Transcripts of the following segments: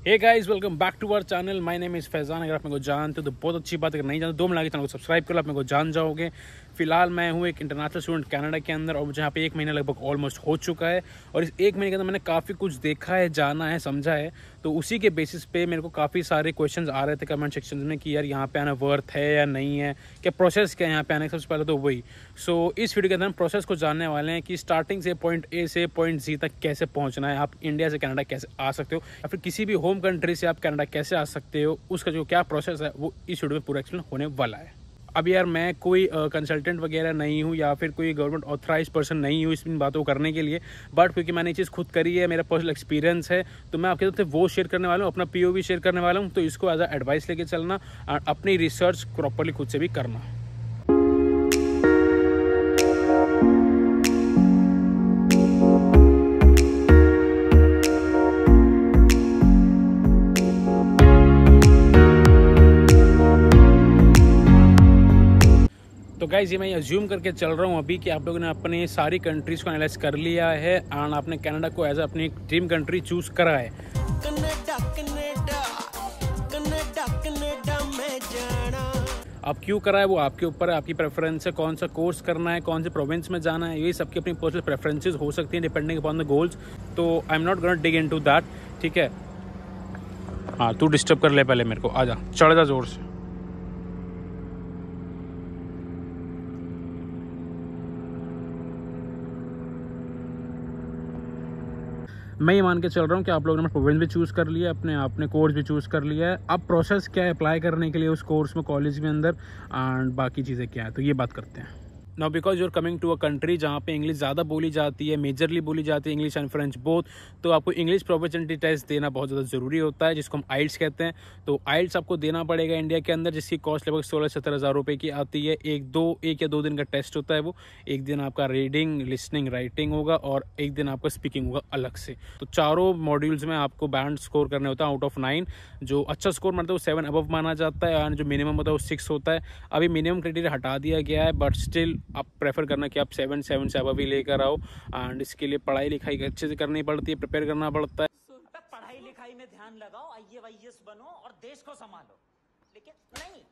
Hey guys, welcome back to our channel. My name is Faizan. अगर आप मेरे को जानते हो तो बहुत अच्छी बात है, अगर नहीं जानते 2 मिनट आगे चैनल को सब्सक्राइब करो, आप मेरे को जान जाओगे। फिलहाल मैं हूँ एक इंटरनेशनल स्टूडेंट कनाडा के अंदर, और मुझे यहाँ पे 1 महीना लगभग ऑलमोस्ट हो चुका है। और इस 1 महीने के अंदर मैंने काफ़ी कुछ देखा है, जाना है, समझा है। तो उसी के बेसिस पे मेरे को काफ़ी सारे क्वेश्चंस आ रहे थे कमेंट सेक्शन में कि यार यहाँ पे आना वर्थ है या नहीं है, क्या प्रोसेस क्या है यहाँ पे आने का। सबसे पहले तो वही इस वीडियो के अंदर हम प्रोसेस को जानने वाले हैं कि स्टार्टिंग से पॉइंट ए से पॉइंट जी तक कैसे पहुँचना है। आप इंडिया से कनाडा कैसे आ सकते हो, या फिर किसी भी होम कंट्री से आप कनाडा कैसे आ सकते हो, उसका जो क्या प्रोसेस है वो इस वीडियो में पूरा एक्सप्लेन होने वाला है। अब यार मैं कोई कंसल्टेंट वगैरह नहीं हूँ या फिर कोई गवर्नमेंट ऑथराइज पर्सन नहीं हूँ इन बातों को करने के लिए, बट क्योंकि मैंने ये चीज़ खुद करी है, मेरा पर्सनल एक्सपीरियंस है, तो मैं आपके साथ वो शेयर करने वाला हूँ, अपना POV शेयर करने वाला हूँ। तो इसको एज अ एडवाइस लेके चलना और अपनी रिसर्च प्रॉपरली खुद से भी करना। तो गाइज, ये मैं अज्यूम करके चल रहा हूँ अभी कि आप लोगों ने अपनी सारी कंट्रीज को एनालाइज कर लिया है एंड आपने कनाडा को एज अपनी ड्रीम कंट्री चूज करा है। अब क्यों करा है वो आपके ऊपर है, आपकी प्रेफरेंस है, कौन सा कोर्स करना है, कौन से प्रोविंस में जाना है, ये सबकी अपनी पर्सनल प्रेफरेंसेस हो सकती हैं डिपेंडिंग अपॉन द गोल्स। तो I am not gonna dig into that, ठीक है। हाँ, तू डिस्टर्ब कर ले पहले मेरे को, आजा, चढ़ जा जोर से। मैं ये मान के चल रहा हूँ कि आप लोगों ने प्रोविंस भी चूज़ कर लिया, अपने आपने कोर्स भी चूज़ कर लिया है। अब प्रोसेस क्या है अप्लाई करने के लिए उस कोर्स में, कॉलेज में अंदर, एंड बाकी चीज़ें क्या है, तो ये बात करते हैं। Now because you are coming to a country जहाँ पे इंग्लिश ज़्यादा बोली जाती है, मेजरली बोली जाती है इंग्लिश एंड फ्रेंच बोथ, तो आपको इंग्लिश प्रोफिशिएंसी टेस्ट देना बहुत ज़्यादा ज़रूरी होता है, जिसको हम आइल्स कहते हैं। तो आइल्स आपको देना पड़ेगा इंडिया के अंदर, जिसकी कॉस्ट लगभग 16-17 हज़ार रुपये की आती है। एक या दो दिन का टेस्ट होता है वो। एक दिन आपका रीडिंग, लिसनिंग, राइटिंग होगा और एक दिन आपका स्पीकिंग होगा अलग से। तो चारों मॉड्यूल्स में आपको बैंड स्कोर करने होता है आउट ऑफ 9। जो अच्छा स्कोर मानता है वो 7 अबव माना जाता है, और जो मिनिमम होता है वो 6 होता है। अभी मिनिमम क्राइटेरिया हटा दिया गया है, बट स्टिल आप प्रेफर करना कि आप 7 से अबव ही लेकर आओ। एंड इसके लिए पढ़ाई लिखाई अच्छे से करनी पड़ती है, प्रिपेयर करना पड़ता है। पढ़ाई लिखाई में ध्यान लगाओ, IAS बनो और देश को संभालो, लेकिन नहीं।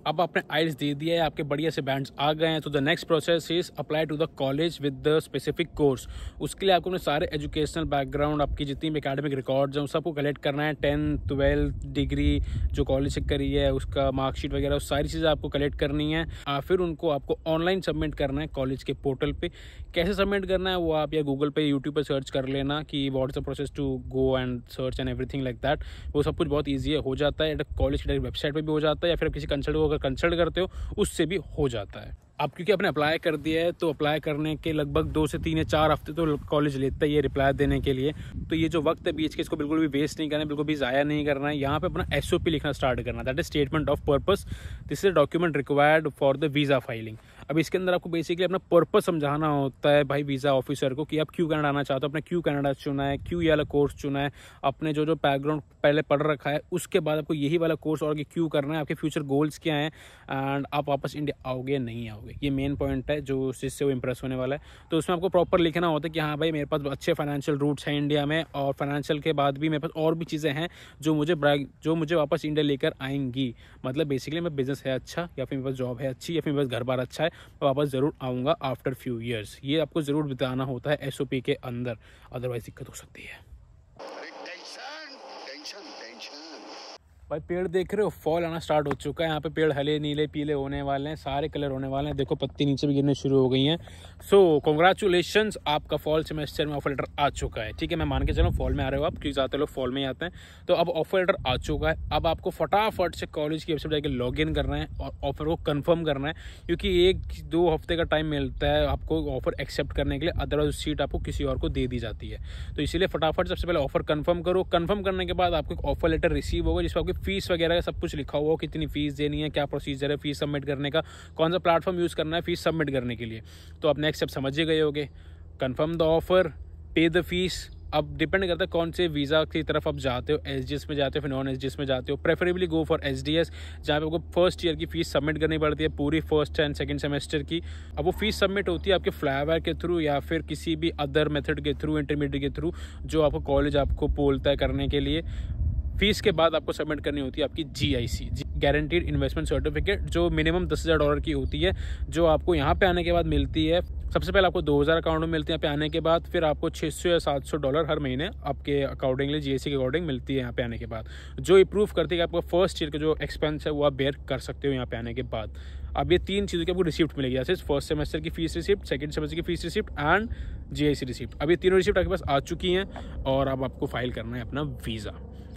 अब आपने आइल्स दे दिया है, आपके बढ़िया से बैंड्स आ गए हैं, तो the next process is apply to the college with the specific course. उसके लिए आपको अपने सारे एजुकेशनल बैकग्राउंड, आपकी जितनी भी एकेडमिक रिकॉर्ड्स हैं उस सबको कलेक्ट करना है। 10, 12 डिग्री जो कॉलेज से करी है उसका मार्कशीट वगैरह, उस सारी चीज़ें आपको कलेक्ट करनी है। फिर उनको आपको ऑनलाइन सबमिट करना है कॉलेज के पोर्टल पे। कैसे सबमिट करना है वो आप या गूगल पे, यूट्यूब पे सर्च कर लेना कि what is the process to go and search and everything like that. वो सब कुछ बहुत ईजी है, हो जाता है। कॉलेज की डायरेक्ट वेबसाइट पर भी हो जाता है, या फिर किसी कंसल्ट को कंसल्ट करते हो उससे भी हो जाता है। अब क्योंकि आपने अप्लाई कर दिया है, तो अप्लाई करने के लगभग 2 से 3 या 4 हफ्ते तो कॉलेज लेता है ये रिप्लाई देने के लिए। तो ये जो वक्त है बीच के, इसको बिल्कुल भी वेस्ट नहीं करना है, बिल्कुल भी ज़ाया नहीं करना है। यहाँ पे अपना SOP लिखना स्टार्ट करना, that is statement of purpose. This is document required for the visa filing. अब इसके अंदर आपको बेसिकली अपना पर्पस समझाना होता है भाई वीज़ा ऑफिसर को कि आप क्यों कनाडा आना चाहते हो, आपने क्यों कनाडा चुना है, क्यों ये वाला कोर्स चुना है, अपने जो बैकग्राउंड पहले पढ़ रखा है उसके बाद आपको यही वाला कोर्स और क्यों करना है, आपके फ्यूचर गोल्स क्या हैं, एंड आप वापस इंडिया आओगे या नहीं आओगे। ये मेन पॉइंट है जो जिससे वो इंप्रेस होने वाला है। तो उसमें आपको प्रॉपर लिखना होता है कि हाँ भाई मेरे पास अच्छे फाइनेंशियल रूट्स हैं इंडिया में, और फाइनेंशियल के बाद भी मेरे पास और भी चीज़ें हैं जो मुझे वापस इंडिया लेकर आएंगी। मतलब बेसिकली मेरा बिजनेस है अच्छा, या फिर मेरे पास जॉब है अच्छी, या फिर मेरे पास घर बार अच्छा है, मैं वापस ज़रूर आऊँगा आफ्टर फ्यू ईयर्स। ये आपको ज़रूर बताना होता है SOP के अंदर, अदरवाइज दिक्कत हो सकती है। भाई पेड़ देख रहे हो, फॉल आना स्टार्ट हो चुका है। यहाँ पे पेड़ हले नीले पीले होने वाले हैं, सारे कलर होने वाले हैं। देखो पत्ती नीचे भी गिरने शुरू हो गई हैं। सो कॉन्ग्रेचुलेशंस, आपका फॉल सेमेस्टर में ऑफर लेटर आ चुका है। ठीक है, मैं मान के चलो फॉल में आ रहे हो आप, क्योंकि ज़्यादा लोग फॉल में ही आते हैं। तो अब ऑफर लेटर आ चुका है। अब आपको फटाफट से कॉलेज की वेबसाइट जाकर लॉग इन करना है और ऑफर को कन्फर्म करना है, क्योंकि 1-2 हफ्ते का टाइम मिलता है आपको ऑफर एक्सेप्ट करने के लिए, अदरवाइज सीट आपको किसी और को दे दी जाती है। तो इसीलिए फटाफट सबसे पहले ऑफर कन्फर्म करो। कन्फर्म करने के बाद आपको एक ऑफर लेटर रिसीव होगा, जिसमें आपकी फीस वगैरह सब कुछ लिखा हुआ हो, कितनी फीस देनी है, क्या प्रोसीजर है फीस सबमिट करने का, कौन सा प्लेटफॉर्म यूज़ करना है फीस सबमिट करने के लिए। तो आप नेक्स्ट स्टेप समझ ही गए होगे। कन्फर्म द ऑफर, पे द फीस। अब डिपेंड करता है कौन से वीज़ा की तरफ आप जाते हो, SGS में जाते हो फिर नॉन SGS में जाते हो। प्रेफरेबली गो फॉर SDS, जहाँ पे आपको फर्स्ट ईयर की फ़ीस सबमिट करनी पड़ती है पूरी फर्स्ट एंड सेकंड सेमेस्टर की। अब वो फीस सबमिट होती है आपके फ्लाईओवर के थ्रू या फिर किसी भी अदर मेथड के थ्रू, इंटरमीडिएट के थ्रू, जो आपको कॉलेज आपको बोलता है करने के लिए। फीस के बाद आपको सबमिट करनी होती है आपकी GIC, गारंटीड इन्वेस्टमेंट सर्टिफिकेट, जो मिनिमम $10,000 की होती है, जो आपको यहाँ पे आने के बाद मिलती है। सबसे पहले आपको 2,000 अकाउंट में मिलती है यहाँ पे आने के बाद, फिर आपको $600 या $700 हर महीने आपके अकॉर्डिंगली GIC के अकॉर्डिंग मिलती है यहाँ पे आने के बाद, जो ये प्रूफ करती है कि आपका फर्स्ट ईयर का जो एक्सपेंस है वो आप बेयर कर सकते हो यहाँ पे आने के बाद। अब ये 3 चीज़ों की आपको रिसिप्ट मिलेगी, जैसे फर्स्ट सेमेस्टर की फीस रिसिप्ट, सेकंड सेमेस्टर की fees receipt and GIC receipt. अब ये तीनों रिसिप्ट आपके पास आ चुकी हैं और अब आपको फाइल करना है अपना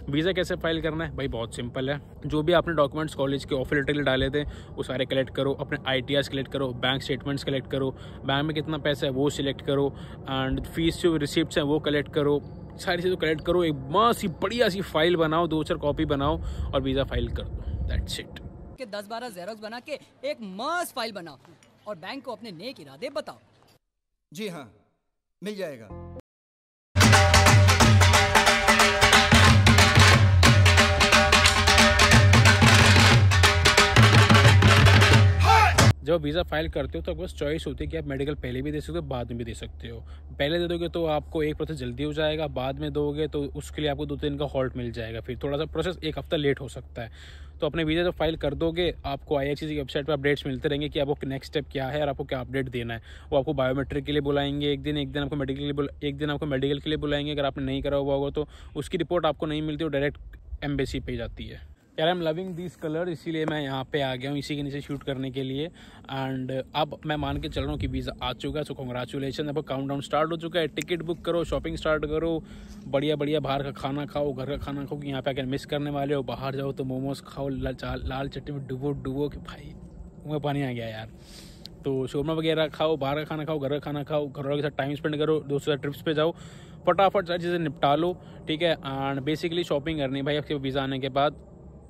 वीज़ा कैसे फाइल करना है भाई, बहुत सिंपल है। जो भी आपने डॉक्यूमेंट्स कॉलेज के ऑफर लेटर के लिए डाले थे वो सारे कलेक्ट करो, अपने ITRs कलेक्ट करो, बैंक स्टेटमेंट्स कलेक्ट करो, बैंक में कितना पैसा है वो सिलेक्ट करो, एंड फीस जो रिसिप्ट्स हैं वो कलेक्ट करो, सारी चीज़ें कलेक्ट करो, एक मस्त सी बढ़िया सी फाइल बनाओ, 2-4 कॉपी बनाओ और वीज़ा फाइल कर दो। That's it. के 10-12 जेरोक्स बना के एक मस्त फाइल बनाओ और बैंक को अपने नेक इरादे बताओ। जी हाँ, मिल जाएगा। जब वीज़ा फाइल करते हो तो आपके पास चॉइस होती है कि आप मेडिकल पहले भी दे सकते हो, बाद में भी दे सकते हो। पहले दे दोगे तो आपको एक प्रोसेस जल्दी हो जाएगा, बाद में दोगे तो उसके लिए आपको 2 दिन का हॉल्ट मिल जाएगा, फिर थोड़ा सा प्रोसेस 1 हफ्ता लेट हो सकता है। तो अपने वीज़ा जब फाइल कर दोगे आपको IRCTC की वेबसाइट पर अपडेट्स मिलते रहेंगे कि आपको नेक्स्ट स्टेप क्या है और आपको क्या अपडेट देना है। वो आपको बायोमेट्रिक के लिए बुलाएंगे एक दिन आपको मेडिकल के लिए बुलाएंगे। अगर आपने नहीं करा हुआ होगा तो उसकी रिपोर्ट आपको नहीं मिलती, वो डायरेक्ट एम्बेसी पे जाती है। यार I am loving this colour, इसीलिए मैं यहाँ पे आ गया हूँ इसी के नीचे शूट करने के लिए। एंड अब मैं मान के चल रहा हूँ कि वीज़ा आ चुका है, सो कॉन्ग्रेचुलेशन। अब काउंटडाउन स्टार्ट हो चुका है, टिकट बुक करो, शॉपिंग स्टार्ट करो, बढ़िया बढ़िया बाहर का खाना खाओ, घर का खाना खाओ कि यहाँ पे आकर मिस करने वाले हो। बाहर जाओ तो मोमोज खाओ, लाल चटनी में डुबो कि भाई मुँह पानी आ गया यार। तो शोरमा वगैरह खाओ, बाहर का खाना खाओ, घर का खाना खाओ, घर वालों के साथ टाइम स्पेंड करो, दोस्तों के साथ ट्रिप्स पे जाओ, फटाफट सारी चीज़ें निपटा लो, ठीक है। एंड बेसिकली शॉपिंग करनी भाई आपके वीज़ा आने के बाद,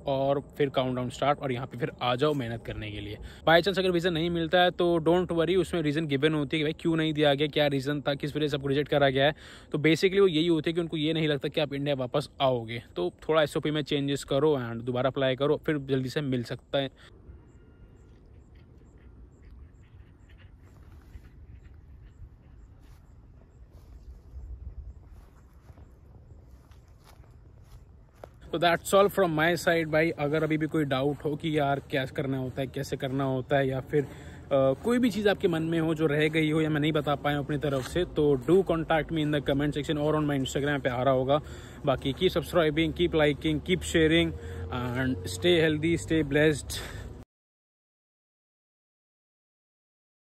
और फिर काउंटडाउन स्टार्ट और यहाँ पे फिर आ जाओ मेहनत करने के लिए। बाई चांस अगर वीज़ा नहीं मिलता है तो डोंट वरी, उसमें रीज़न गिवन होती है कि भाई क्यों नहीं दिया गया, क्या रीज़न था, किस वजह से आपको रिजेक्ट करा गया है। तो बेसिकली वो यही होती है कि उनको ये नहीं लगता कि आप इंडिया वापस आओगे, तो थोड़ा SOP में चेंजेस करो एंड दोबारा अप्लाई करो, फिर जल्दी से मिल सकता है। तो that's all from my side भाई। अगर अभी भी कोई डाउट हो कि यार क्या करना होता है, कैसे करना होता है, या फिर कोई भी चीज़ आपके मन में हो जो रह गई हो या मैं नहीं बता पाया अपनी तरफ से, तो do contact me in the comment section और ऑन माई इंस्टाग्राम पे आ रहा होगा। बाकी keep subscribing, keep liking, keep sharing and stay healthy, stay blessed.